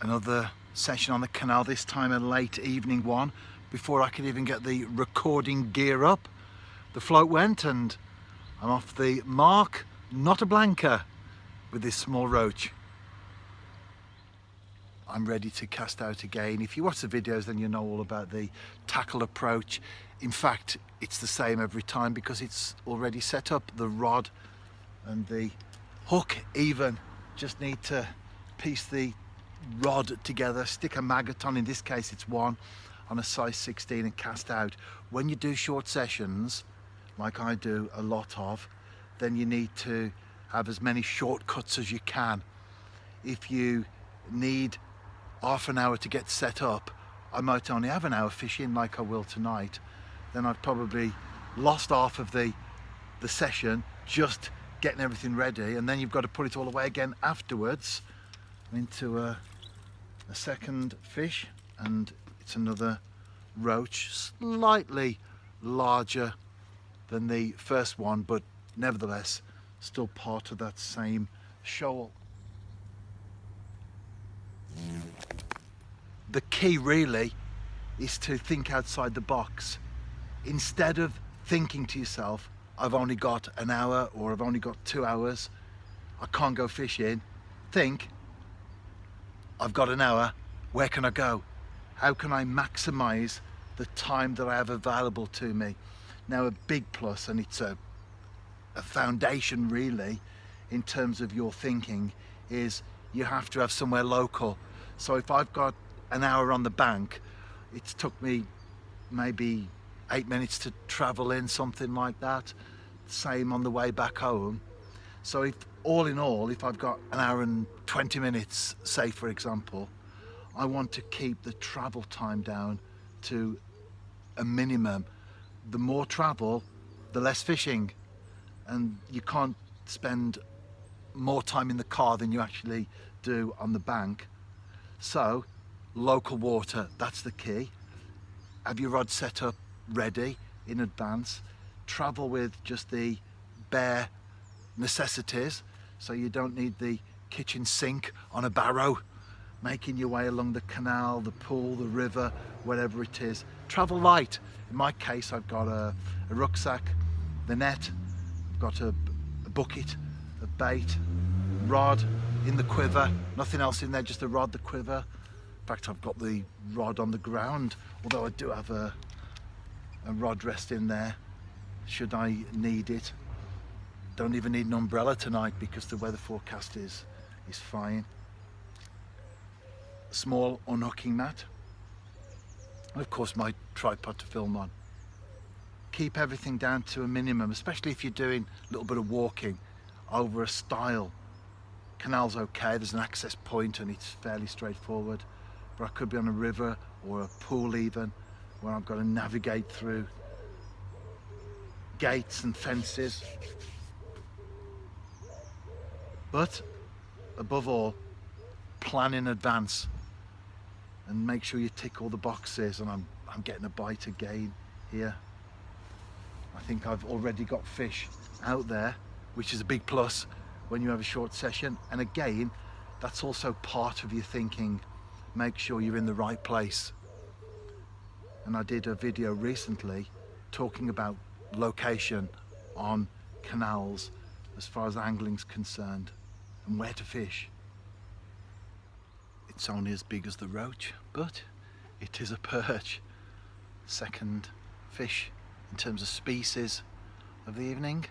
Another session on the canal, this time a late evening one, before I could even get the recording gear up. The float went and I'm off the mark, not a blanker, with this small roach. I'm ready to cast out again. If you watch the videos, then you know all about the tackle approach. In fact, it's the same every time because it's already set up. The rod and the hook even just need to piece the rod together, stick a maggot on, in this case it's one, on a size 16 and cast out. When you do short sessions, like I do a lot of, then you need to have as many shortcuts as you can. If you need half an hour to get set up, I might only have an hour fishing like I will tonight, then I've probably lost half of the session just getting everything ready, and then you've got to put it all away again afterwards into a second fish, and it's another roach, slightly larger than the first one, but nevertheless still part of that same shoal. The key really is to think outside the box. Instead of thinking to yourself, I've only got an hour or I've only got 2 hours, I can't go fishing, think, I've got an hour, where can I go? How can I maximize the time that I have available to me? Now, a big plus, and it's a foundation really in terms of your thinking, is you have to have somewhere local. So if I've got an hour on the bank, it's took me maybe 8 minutes to travel in, something like that. Same on the way back home. So if all in all, if I've got an hour and 20 minutes, say for example, I want to keep the travel time down to a minimum. The more travel, the less fishing. And you can't spend more time in the car than you actually do on the bank. So, local water, that's the key. Have your rod set up ready in advance. Travel with just the bare necessities, so you don't need the kitchen sink on a barrow, making your way along the canal, the pool, the river, whatever it is. Travel light. In my case, I've got a rucksack, the net, I've got a bucket, a bait, rod in the quiver, nothing else in there, just the rod, the quiver. In fact, I've got the rod on the ground, although I do have a rod rest in there should I need it. Don't even need an umbrella tonight because the weather forecast is fine. A small unhooking mat, and of course my tripod to film on. Keep everything down to a minimum, especially if you're doing a little bit of walking over a stile. Canal's okay, there's an access point and it's fairly straightforward, but I could be on a river or a pool even, where I've got to navigate through gates and fences. But above all, plan in advance and make sure you tick all the boxes. And I'm getting a bite again here. I think I've already got fish out there, which is a big plus when you have a short session. And again, that's also part of your thinking. Make sure you're in the right place. And I did a video recently talking about location on canals as far as angling's concerned and where to fish. It's only as big as the roach, but it is a perch. Second fish in terms of species of the evening.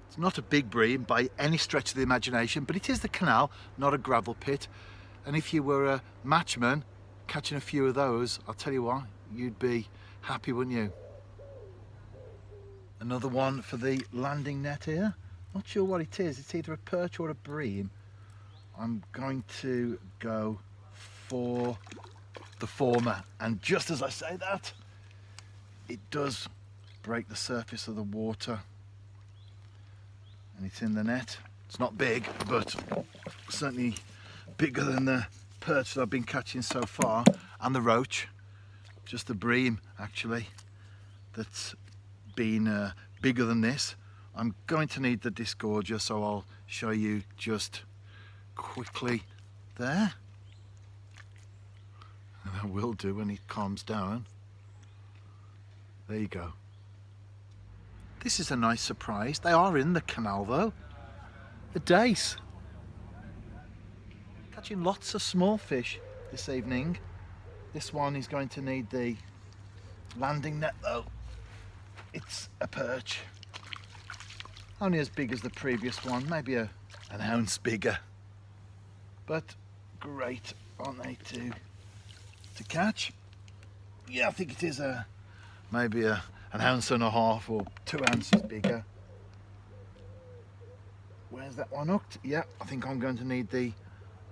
It's not a big bream by any stretch of the imagination, but it is the canal, not a gravel pit. And if you were a matchman catching a few of those, I'll tell you what, you'd be happy, wouldn't you? Another one for the landing net here. Not sure what it is. It's either a perch or a bream. I'm going to go for the former. And just as I say that, it does break the surface of the water. And it's in the net. It's not big, but certainly bigger than the perch that I've been catching so far, and the roach. Just the bream actually that's been bigger than this. I'm going to need the disgorger, so I'll show you just quickly there. And I will do when it calms down. There you go. This is a nice surprise. They are in the canal though. A dace. Catching lots of small fish this evening. This one is going to need the landing net though. It's a perch. Only as big as the previous one, maybe an ounce bigger. But great, aren't they, to catch? Yeah, I think it is maybe an ounce and a half or 2 ounces bigger. Where's that one hooked? Yeah, I think I'm going to need the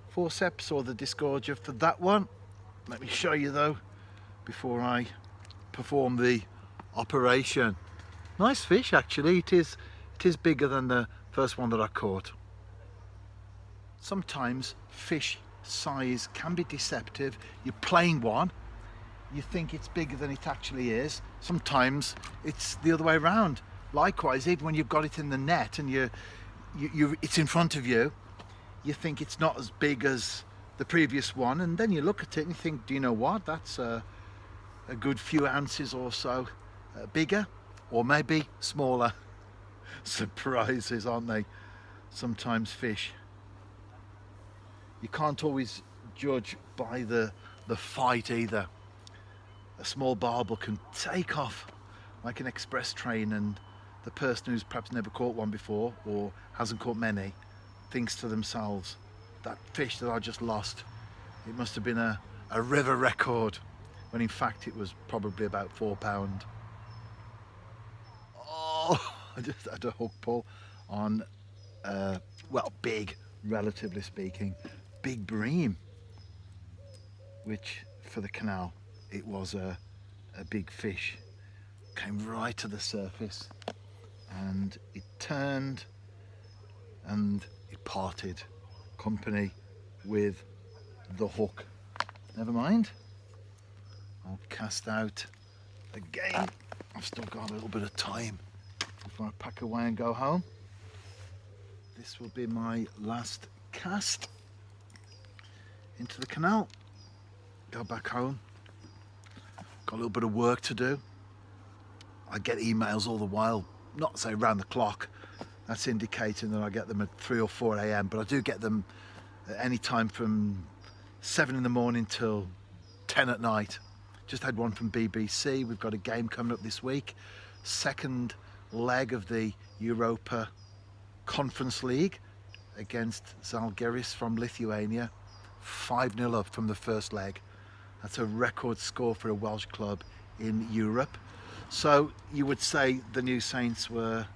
forceps or the disgorger for that one. Let me show you though before I perform the operation. Nice fish actually. It is bigger than the first one that I caught. Sometimes fish size can be deceptive. You're playing one, you think it's bigger than it actually is. Sometimes it's the other way around. Likewise, even when you've got it in the net and it's in front of you, you think it's not as big as the previous one, and then you look at it and you think, do you know what, that's a good few ounces or so bigger, or maybe smaller. Surprises, aren't they? Sometimes fish. You can't always judge by the fight either. A small barbel can take off like an express train, and the person who's perhaps never caught one before or hasn't caught many thinks to themselves, that fish that I just lost, it must have been a river record, when in fact it was probably about 4 pound. Oh, I just had a hook pull on, well, big, relatively speaking, big bream, which for the canal, it was a big fish. Came right to the surface and it turned and it parted company with the hook. Never mind, I'll cast out again. I've still got a little bit of time before I pack away and go home. This will be my last cast into the canal. Go back home. Got a little bit of work to do. I get emails all the while, not say round the clock. That's indicating that I get them at 3 or 4 a.m. But I do get them at any time from 7 in the morning till 10 at night. Just had one from BBC. We've got a game coming up this week. Second leg of the Europa Conference League against Zalgiris from Lithuania. 5-0 up from the first leg. That's a record score for a Welsh club in Europe. So you would say the New Saints were...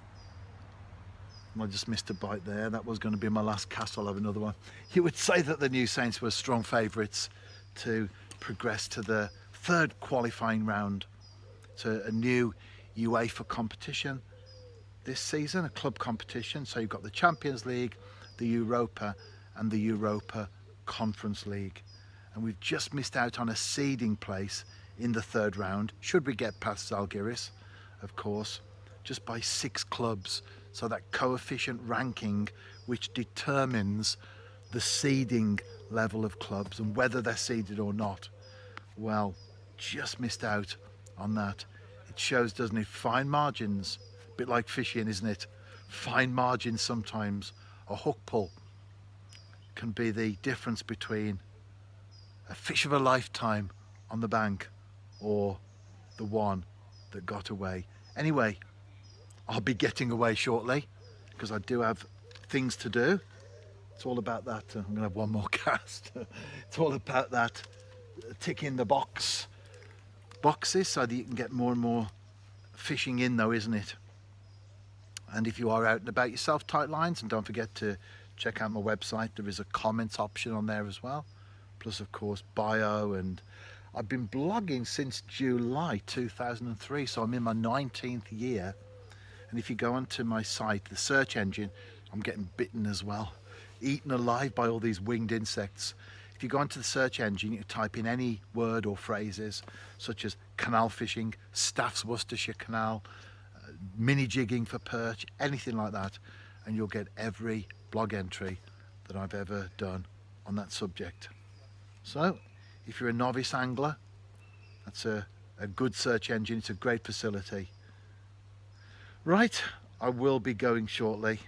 I just missed a bite there. That was going to be my last cast. I'll have another one. You would say that the New Saints were strong favourites to progress to the third qualifying round to a new UEFA competition this season, a club competition. So you've got the Champions League, the Europa and the Europa Conference League. And we've just missed out on a seeding place in the third round, should we get past Zalgiris, of course, just by 6 clubs. So that coefficient ranking which determines the seeding level of clubs and whether they're seeded or not. Well, just missed out on that. It shows, doesn't it, fine margins, a bit like fishing, isn't it? Fine margins sometimes. A hook pull can be the difference between a fish of a lifetime on the bank or the one that got away. Anyway, I'll be getting away shortly because I do have things to do. It's all about that. I'm going to have one more cast. It's all about that ticking the boxes so that you can get more and more fishing in though, isn't it? And if you are out and about yourself, tight lines, and don't forget to check out my website. There is a comments option on there as well. Plus, of course, bio, and I've been blogging since July 2003, so I'm in my 19th year. And if you go onto my site, the search engine, I'm getting bitten as well, eaten alive by all these winged insects. If you go onto the search engine, you type in any word or phrases such as canal fishing, Staff's Worcestershire Canal, mini jigging for perch, anything like that, and you'll get every blog entry that I've ever done on that subject. So if you're a novice angler, that's a good search engine. It's a great facility. Right, I will be going shortly,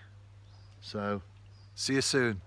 so see you soon.